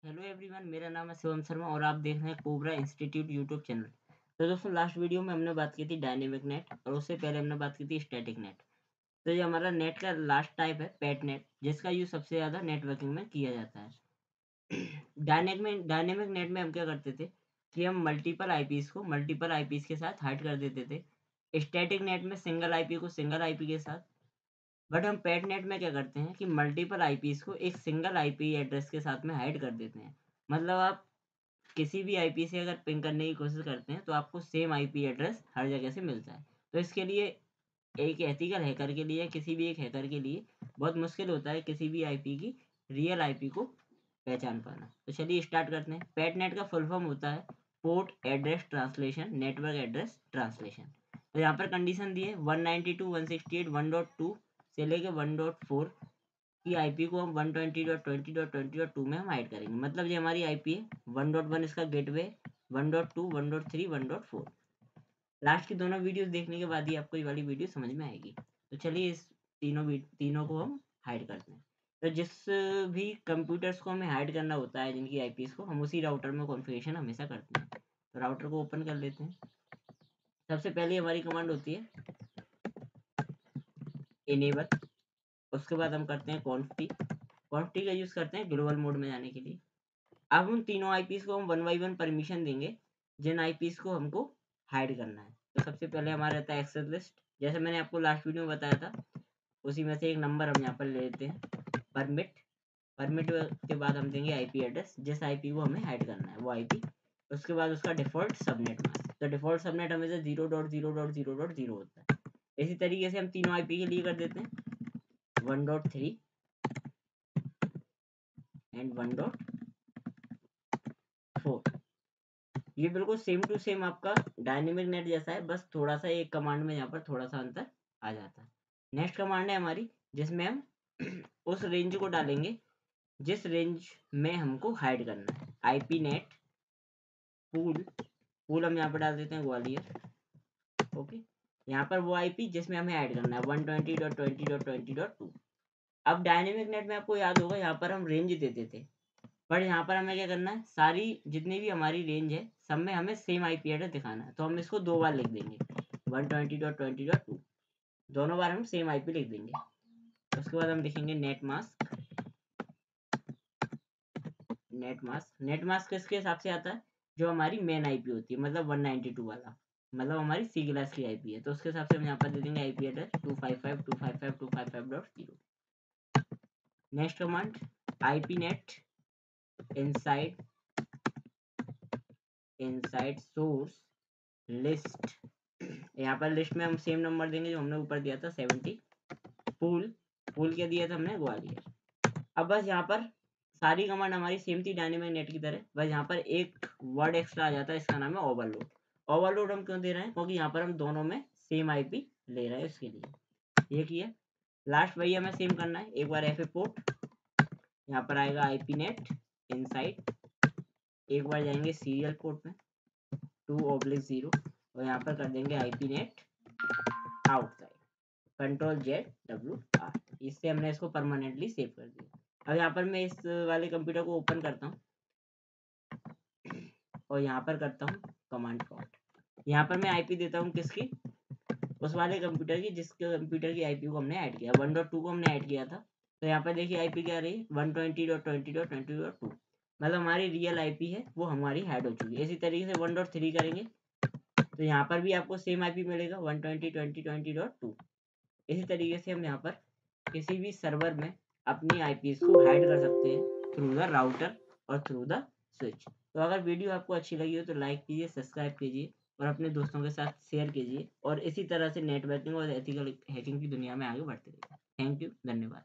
Hello everyone, मेरा नाम है शिवम शर्मा और आप देख रहे हैं कोबरा इंस्टीट्यूट यूट्यूब चैनल। तो दोस्तों, लास्ट वीडियो में हमने बात की थी डायनेमिक नेट और उससे पहले हमने बात की थी स्टैटिक नेट। तो ये हमारा नेट का लास्ट टाइप है पैट नेट, जिसका यूज सबसे ज़्यादा नेटवर्किंग में किया जाता है। डायनेमिक नेट में हम क्या करते थे कि हम मल्टीपल आईपीस के साथ हाइड कर देते थे। स्टैटिक नेट में सिंगल आईपी को सिंगल आईपी के साथ। बट हम पैट नेट में क्या करते हैं कि मल्टीपल आईपीस को एक सिंगल आईपी एड्रेस के साथ में हाइड कर देते हैं। मतलब आप किसी भी आईपी से अगर पिंग करने की कोशिश करते हैं तो आपको सेम आईपी एड्रेस हर जगह से मिलता है। तो इसके लिए एक एथिकल हैकर के लिए, किसी भी एक हैकर के लिए बहुत मुश्किल होता है किसी भी आईपी की रियल आईपी को पहचान पाना। तो चलिए स्टार्ट करते हैं। पैट नेट का फुल फॉर्म होता है port address translation, network address translation. तो यहाँ पर कंडीशन दी है 192.168.1.2 से लेके 1.4 की आईपी को हम 120.20.20.2 में हम हाइड करेंगे। मतलब ये हमारी आईपी है। 1.1 इसका गेटवे, 1.2, 1.3, 1.4। लास्ट की दोनों वीडियोस देखने के बाद ही आपको ये वाली वीडियो समझ में आएगी। तो चलिए इस तीनों को हम हाइड करते हैं। तो जिस भी कंप्यूटर्स को हमें हाइड करना होता है, जिनकी आईपीस को, हम उसी राउटर में कॉन्फ़िगरेशन हमेशा करते हैं। तो राउटर को ओपन कर लेते हैं। सबसे पहले हमारी कमांड होती है इनेबल। उसके बाद हम करते हैं कॉन्फ्टी का यूज़ करते हैं ग्लोबल मोड में जाने के लिए। अब उन तीनों आईपीस को हम वन बाई वन परमिशन देंगे जिन आईपीस को हमको हाइड करना है। तो सबसे पहले हमारा रहता है एक्सेस लिस्ट। जैसे मैंने आपको लास्ट वीडियो में बताया था, उसी में से एक नंबर हम यहाँ पर ले लेते हैं परमिट। परमिट के बाद हम देंगे आईपी एड्रेस, जिस आईपी को हमें हाइड करना है वो आईपी। उसके बाद उसका डिफॉल्ट सबनेट मास्क। तो डिफॉल्ट सबनेट हमेशा 0.0.0.0 होता है। इसी तरीके से हम तीनों आईपी के लिए कर देते हैं 1.3 एंड 1.4। ये बिल्कुल सेम टू सेम आपका डायनेमिक नेट जैसा है, बस थोड़ा सा एक कमांड में यहाँ पर थोड़ा सा अंतर आ जाता है। नेक्स्ट कमांड है हमारी, जिसमें हम उस रेंज को डालेंगे जिस रेंज में हमको हाइड करना है। आईपी नेट पूल हम यहाँ पर डाल देते हैं ग्वालियर। ओके, यहाँ पर वो आईपी जिसमें हमें ऐड करना है 120.20.20.2। अब डायनेमिक नेट में आपको याद होगा, यहाँ पर हम रेंज देते थे। पर यहाँ पर हमें क्या करना है, सारी जितनी भी हमारी रेंज है सब में हमें सेम आईपी एड्रेस दिखाना है। तो हम इसको दो बार लिख देंगे 120.20.2। दोनों बार हम सेम आईपी लिख देंगे। उसके बाद हम लिखेंगे नेट मास्क। नेट मास्क किसके हिसाब से आता है, जो हमारी मेन आईपी होती है, मतलब 192 वाला, मतलब हमारी सी क्लास की आईपी है। तो उसके हिसाब से हम यहाँ पर दे देंगे IP address 255.255.255.0। Next command IP net inside source list. यहाँ पर लिस्ट में हम सेम नंबर देंगे जो हमने ऊपर दिया था 70। पूल के दिया था हमने ग्वालियर। अब बस यहाँ पर सारी कमांड हमारी सेम थी डायनेमिक नेट की तरह, बस यहाँ पर एक वर्ड एक्स्ट्रा आ जाता है, इसका नाम है ओवरलोड। ओवरलोड हम क्यों दे रहे हैं, क्योंकि यहाँ पर हम दोनों में सेम आईपी ले रहे हैं, इसके लिए ये किया। लास्ट वही हमें सेम करना है। एक बार एफ पोर्ट, यहाँ पर आएगा आईपी नेट इनसाइड। एक बार जाएंगे सीरियल पोर्ट में 2/0 और यहाँ पर कर देंगे आईपी नेट आउटसाइड Ctrl+Z+R। इससे हमने इसको परमानेंटली सेव कर दिया। अब यहाँ पर मैं इस वाले कंप्यूटर को ओपन करता हूँ और यहाँ पर करता हूँ कमांड प्रॉम्प्ट। यहाँ पर मैं आईपी देता हूँ किसकी, उस वाले कंप्यूटर की जिसके कंप्यूटर की आईपी को हमने ऐड किया। 1.2 को हमने ऐड किया था। तो यहाँ पर देखिए आईपी क्या रही, 120.20.20.2। मतलब हमारी रियल आईपी है वो हमारी ऐड हो चुकी है। इसी तरीके से 1.3 करेंगे तो यहाँ पर भी आपको सेम आईपी मिलेगा 120.20.20.2। इसी तरीके से हम यहाँ पर किसी भी सर्वर में अपनी आईपीएस को हाइड कर सकते हैं थ्रू द राउटर और थ्रू द स्विच। तो अगर वीडियो आपको अच्छी लगी हो तो लाइक कीजिए, सब्सक्राइब कीजिए और अपने दोस्तों के साथ शेयर कीजिए, और इसी तरह से नेटवर्किंग और एथिकल हैकिंग की दुनिया में आगे बढ़ते रहिए। थैंक यू, धन्यवाद।